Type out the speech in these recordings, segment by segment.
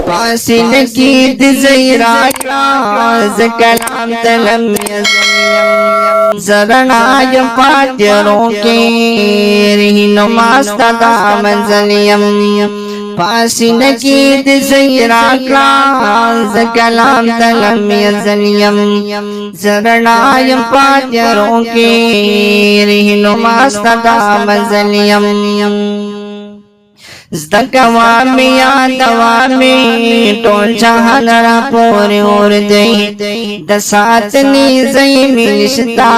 فاسن کی دزیرا ز کلام تلم یزیم زرنا یم پاتیروں کے رہنما استدا منزلیم فاسن کی دزیرا ز کلام تلم یزیم زرنا یم پاتیروں کے رہنما استدا منزلیم زدکوامی یادوامی ٹول جہان را پوری اور دی دساتنی زیمی نشتا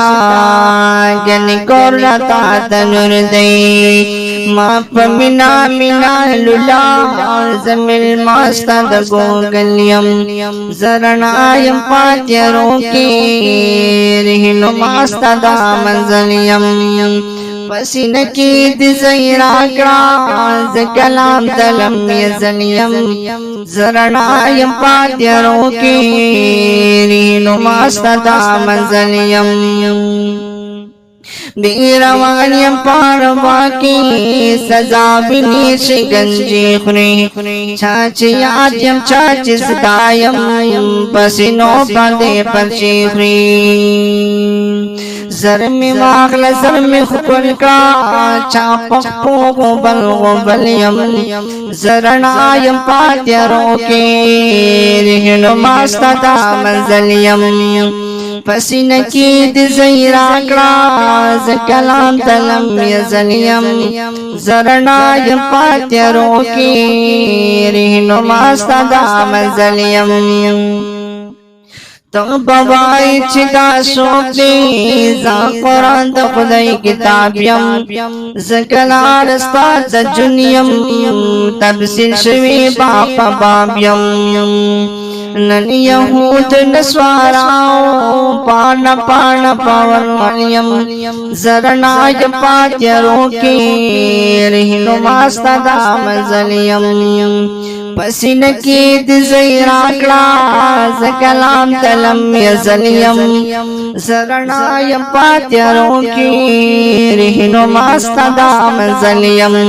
گنی کور رتا تنور دی ما پمنا منا لولا زمل ماستا دگو گلیم زرنایم پاتیروں کی رہنو ماستا دا منزلیم پسینہ کی دزیرا ز کلام تلم یزنیم زرنایم پاتیروں کی رہنما استدا منزلیم بیروانیم پاروا کی سزا بنی شکنجی خری چاچی آدیم چاچی زدایم پسینو پاندے پرچی خری زرمی واغل زرمی خکل کا چاپک پوگو بلغو بلیم زرنایم پاتیروں کی رہنما استدا منزلیم پسینہ کی دزیرا ز کلام تلم یزنیم زرنایم پاتیروں کی رہنما استدا منزلیم تو بوائی چدا شوق دی زا قرآن دا خدای کتابیم زکلار استاد جنیم تبسیل شوی باپا بابیم نن یہود نسواراو پانا پانا پاورنیم زرنائی پاتیروں کی رہنما استدا منزلیم پسینہ کی دزیرا ز کلام تلم یزنیم زرنایم پاتیروں کی رہنما استدا منزلیم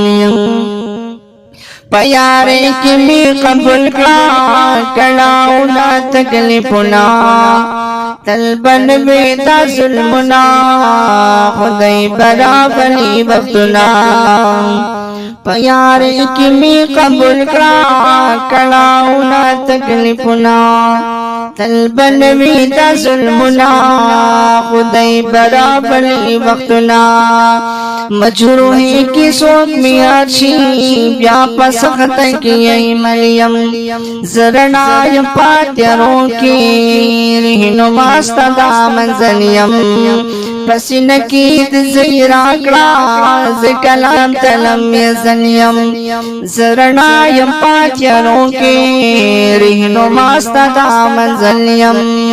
پیارے کی می قبول کڑاؤنا تکلیفنا تلبن بیتا ظلمنا خدای برابری وقتنا پیارے کی می قبول کڑاؤنا تکلیفنا تلبن بیتا ظلمنا خدای برابری وقتنا مجروحی کی سوک میاشی بیا پسخت کی ای ملیم زرنایم پاتیروں کی رہنما استدا منزلیم پسینہ کی دزیرا ز کلام تلم یزنیم زرنایم پاتیروں کی رہنما استدا منزلیم